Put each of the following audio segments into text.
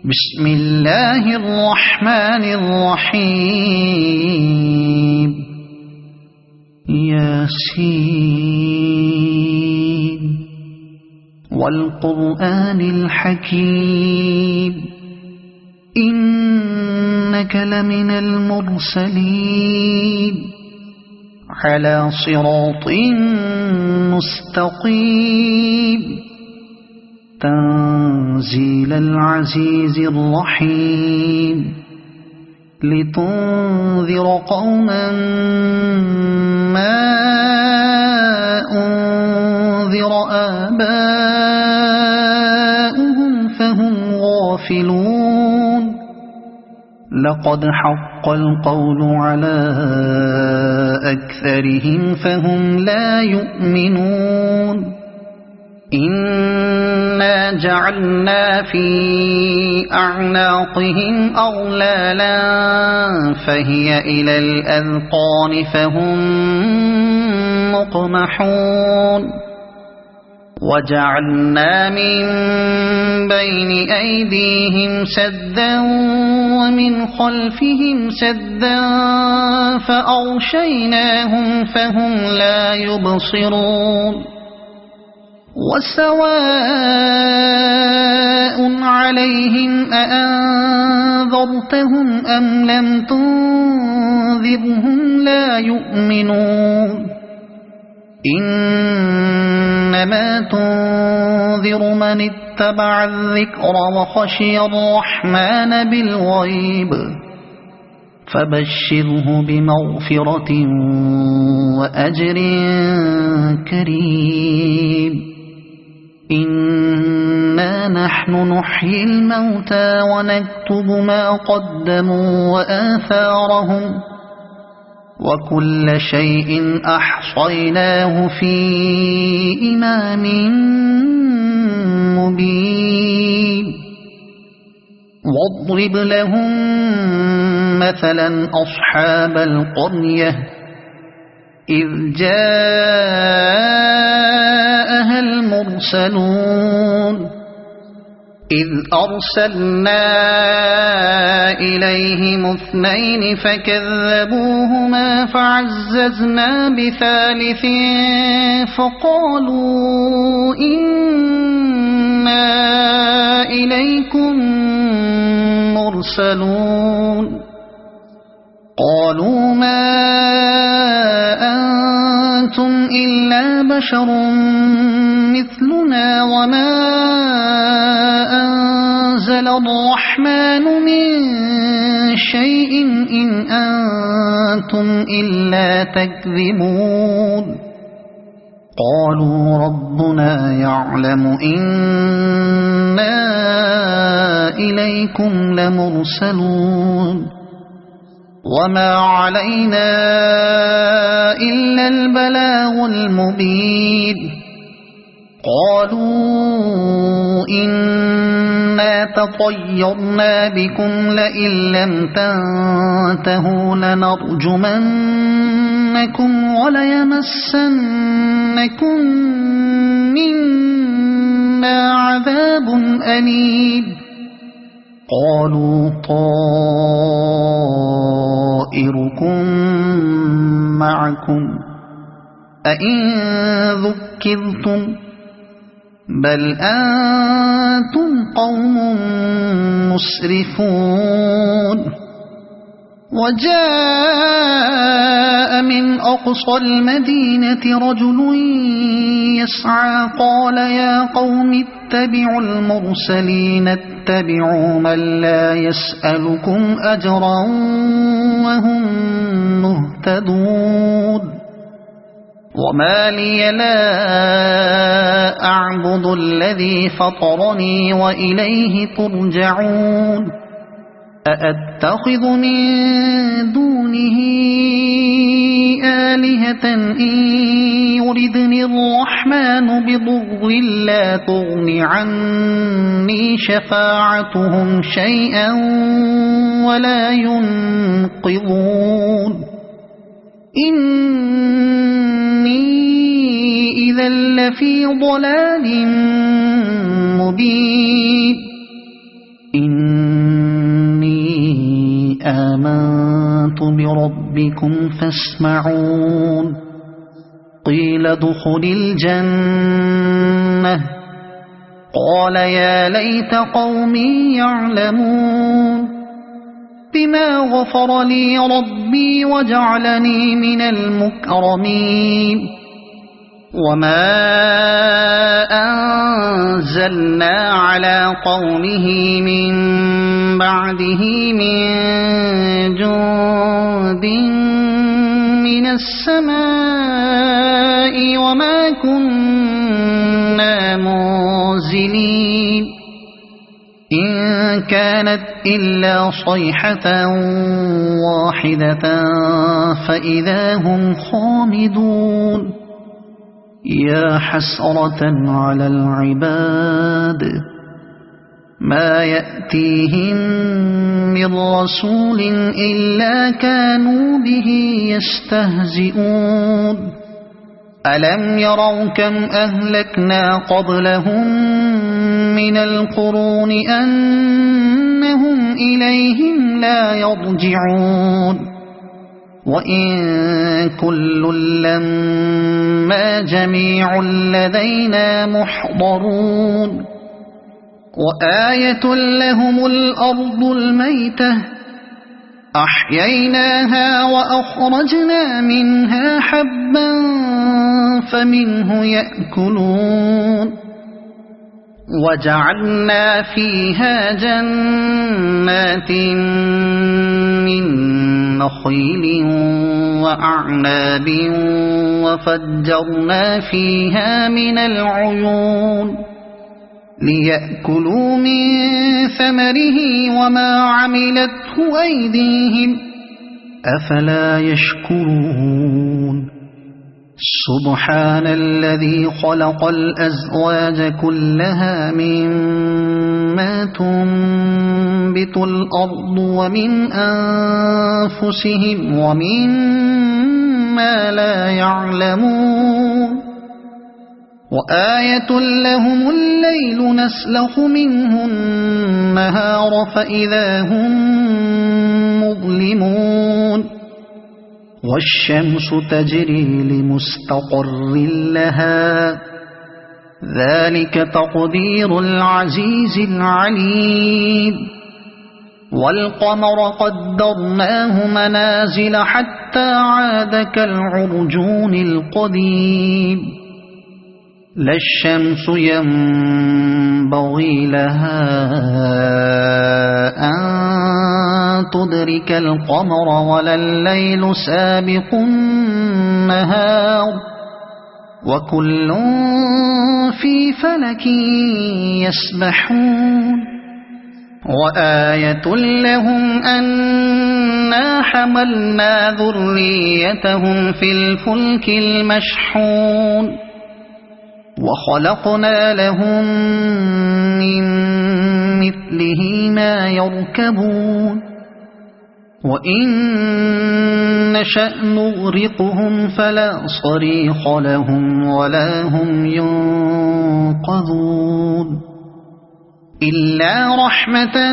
بسم الله الرحمن الرحيم ياسين والقرآن الحكيم إنك لمن المرسلين على صراط مستقيم تنزيل العزيز الرحيم لتنذر قوما ما أنذر آباؤهم فهم غافلون لقد حق القول على أكثرهم فهم لا يؤمنون إنا جعلنا في أعناقهم أغلالا فهي إلى الأذقان فهم مقمحون وجعلنا من بين أيديهم سدا ومن خلفهم سدا فأغشيناهم فهم لا يبصرون وسواء عليهم أأنذرتهم أم لم تنذرهم لا يؤمنون إنما تنذر من اتبع الذكر وخشي الرحمن بالغيب فبشره بمغفرة وأجر كريم إنا نحن نحيي الموتى ونكتب ما قدموا وآثارهم وكل شيء أحصيناه في إمام مبين واضرب لهم مثلا أصحاب القرية إذ جاءها المرسلون إذ أرسلنا إليهم اثنين فكذبوهما فعززنا بثالث فقالوا إنا إليكم مرسلون قالوا ما أنتم إلا بشر مثلنا وما أنزل الرحمن من شيء إن أنتم إلا تكذبون قالوا ربنا يعلم إنا إليكم لمرسلون وما علينا إلا البلاغ المبين قالوا إنا تطيرنا بكم لئن لم تنتهوا لنرجمنكم وليمسنكم منا عذاب أليم قالوا طائركم معكم أئن ذكرتم بل أنتم قوم مسرفون وجاء من أقصى المدينة رجل يسعى قال يا قوم اتبعوا المرسلين اتبعوا من لا يسألكم أجرا وهم مهتدون وما لي لا أعبد الذي فطرني وإليه ترجعون أأتخذ من دونه آلهة إن يردني الرحمن بضر لا تغن عني شفاعتهم شيئا ولا ينقذون إني إذا لفي ضلال مبين إني آمنت بربكم فاسمعون قيل ادخل الجنة قال يا ليت قومي يعلمون بما غفر لي ربي وجعلني من المكرمين وما أنزلنا على قومه من بعده من جند من السماء وما كنا منزلين إن كانت إلا صيحة واحدة فإذا هم خامدون يا حسرة على العباد ما يأتيهم من رسول إلا كانوا به يستهزئون ألم يروا كم أهلكنا قبلهم من القرون أنهم إليهم لا يرجعون وإن كل لما جميع لدينا محضرون وآية لهم الأرض الميتة أحييناها وأخرجنا منها حبا فمنه يأكلون وجعلنا فيها جنات من نخيل وأعناب وفجرنا فيها من العيون ليأكلوا من ثمره وما عملته أيديهم أفلا يشكرون سبحان الذي خلق الأزواج كلها مما تنبت الأرض ومن أنفسهم ومما لا يعلمون وآية لهم الليل نسلخ منه النهار فإذا هم مظلمون والشمس تجري لمستقر لها ذلك تقدير العزيز العليم والقمر قدرناه منازل حتى عاد كالعرجون القديم لا الشمس ينبغي لها أن تدرك القمر ولا الليل سابق النهار وكل في فلك يسبحون وآية لهم أنا حملنا ذريتهم في الفلك المشحون وخلقنا لهم من مثله ما يركبون وإن نشأ نغرقهم فلا صريخ لهم ولا هم ينقذون إلا رحمة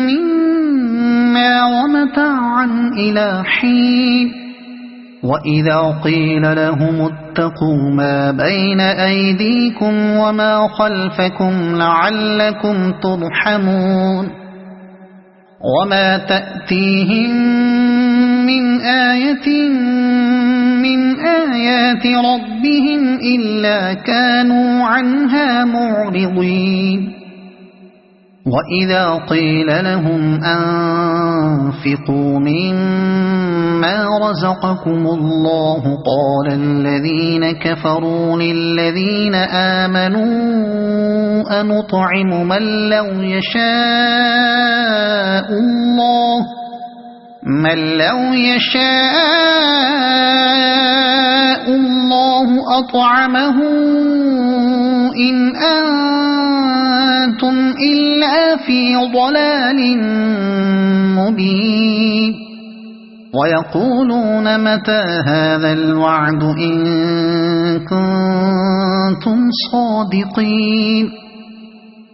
منا ومتاعا إلى حين وإذا قيل لهم اتقوا ما بين أيديكم وما خلفكم لعلكم ترحمون وما تأتيهم من آية من آيات ربهم إلا كانوا عنها معرضين وإذا قيل لهم أنفقوا مما رزقكم الله قال الذين كفروا للذين آمنوا أنطعم من لو يشاء الله أطعمه إن أنتم إلا في ضلال مبين ويقولون متى هذا الوعد إن كنتم صادقين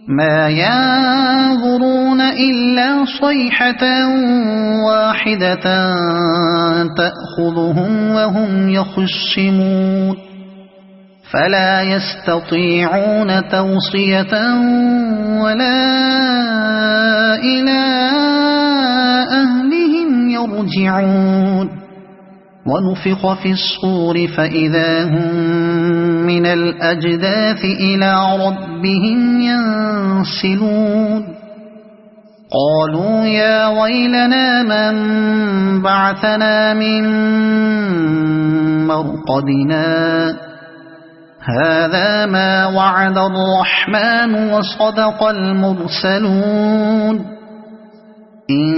ما ينظرون إلا صيحة واحدة تأخذهم وهم يخصمون فلا يستطيعون توصية ولا إلى أهلهم يرجعون ونفخ في الصور فإذا هم من الأجداث إلى ربهم ينسلون قالوا يا ويلنا من بعثنا من مرقدنا هذا ما وعد الرحمن وصدق المرسلون إن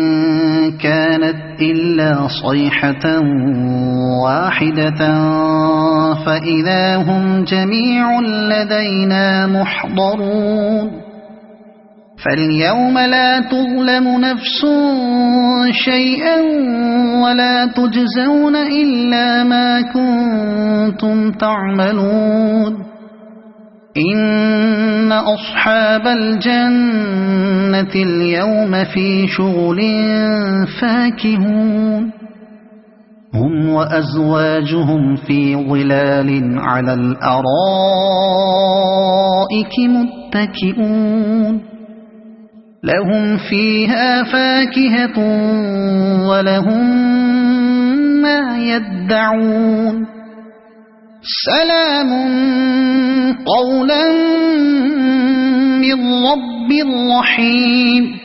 كانت إلا صيحة واحدة فإذا هم جميع لدينا محضرون فاليوم لا تظلم نفس شيئا ولا تجزون إلا ما كنتم تعملون إن أصحاب الجنة اليوم في شغل فاكهون هم وأزواجهم في ظلال على الأرائك متكئون لهم فيها فاكهة ولهم ما يدعون سلام قولا من رب رحيم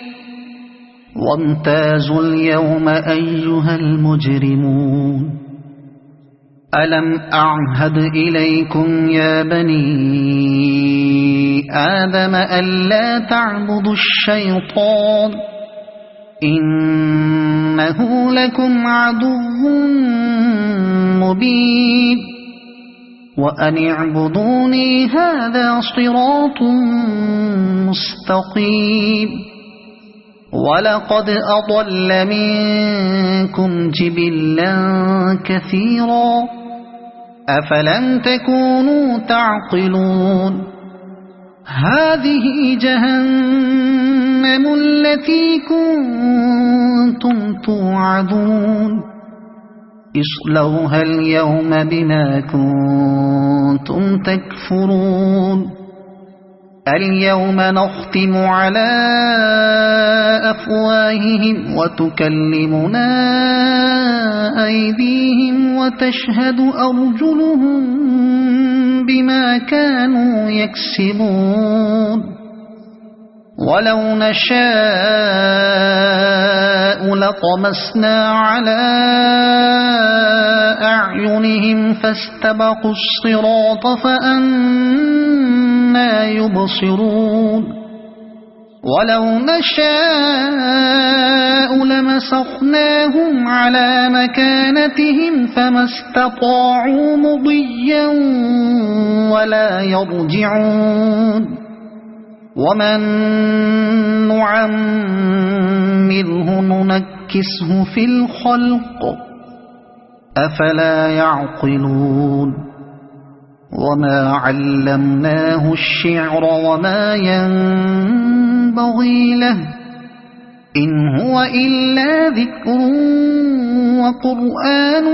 وامتازوا اليوم أيها المجرمون ألم أعهد إليكم يا بني آدم ألا تعبدوا الشيطان إنه لكم عدو مبين وأن اعبدوني هذا صراط مستقيم ولقد أضل منكم جبلا كثيرا أفلم تكونوا تعقلون هذه جهنم التي كنتم توعدون اصلوها اليوم بما كنتم تكفرون اليوم نختم على أفواههم وتكلمنا أيديهم وتشهد أرجلهم بما كانوا يكسبون ولو نشاء لطمسنا على أعينهم فاستبقوا الصراط فأنى يبصرون ولو نشاء لمسخناهم على مكانتهم فما استطاعوا مضيا ولا يرجعون ومن نعمره ننكسه في الخلق أفلا يعقلون وما علمناه الشعر وما ينبغي له إن هو إلا ذكر وقرآن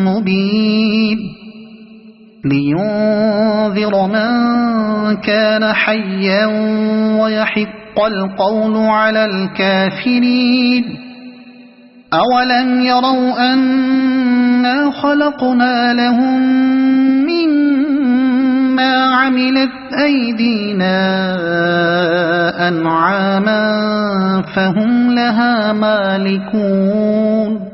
مبين لينذر من كان حيا ويحق القول على الكافرين أولم يروا أنا خلقنا لهم مما عملت أيدينا أنعاما فهم لها مالكون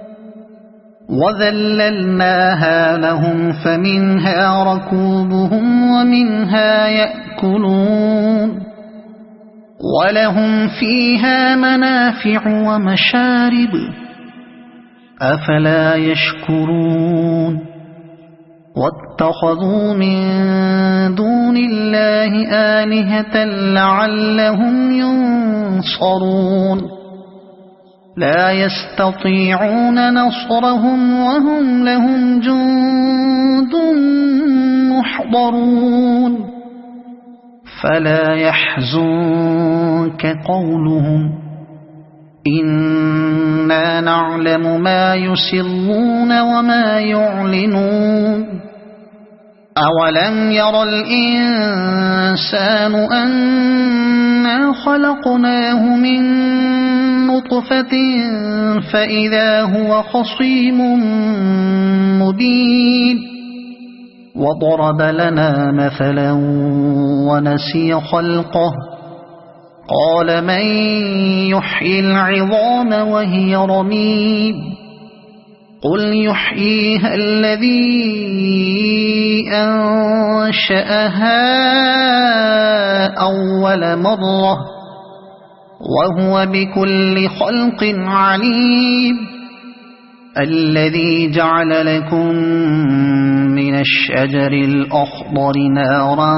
وذللناها لهم فمنها ركوبهم ومنها يأكلون ولهم فيها منافع ومشارب أفلا يشكرون واتخذوا من دون الله آلهة لعلهم ينصرون لا يستطيعون نصرهم وهم لهم جند محضرون فلا يحزنك قولهم إنا نعلم ما يسرون وما يعلنون أولم ير الإنسان أنا خلقناه من نطفة فإذا هو خصيم مبين وضرب لنا مثلا ونسي خلقه قال من يحيي العظام وهي رميم قل يحييها الذي أنشأها أول مرة وهو بكل خلق عليم الذي جعل لكم من الشجر الأخضر نارا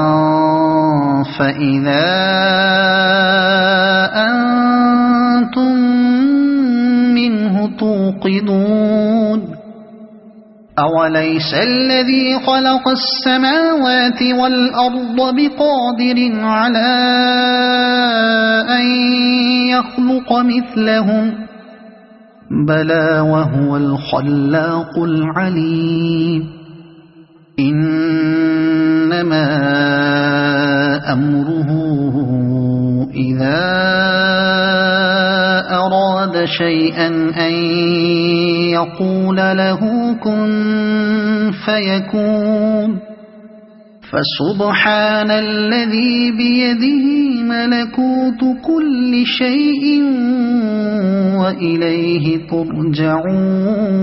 فإذا أنتم منه توقدون أوليس الذي خلق السماوات والأرض بقادر على أن يخلق مثلهم بلى وهو الخلاق العليم إنما أمره إذا أراد شيئا أن يقول له كن فيكون فسبحان الذي بيده ملكوت كل شيء وإليه ترجعون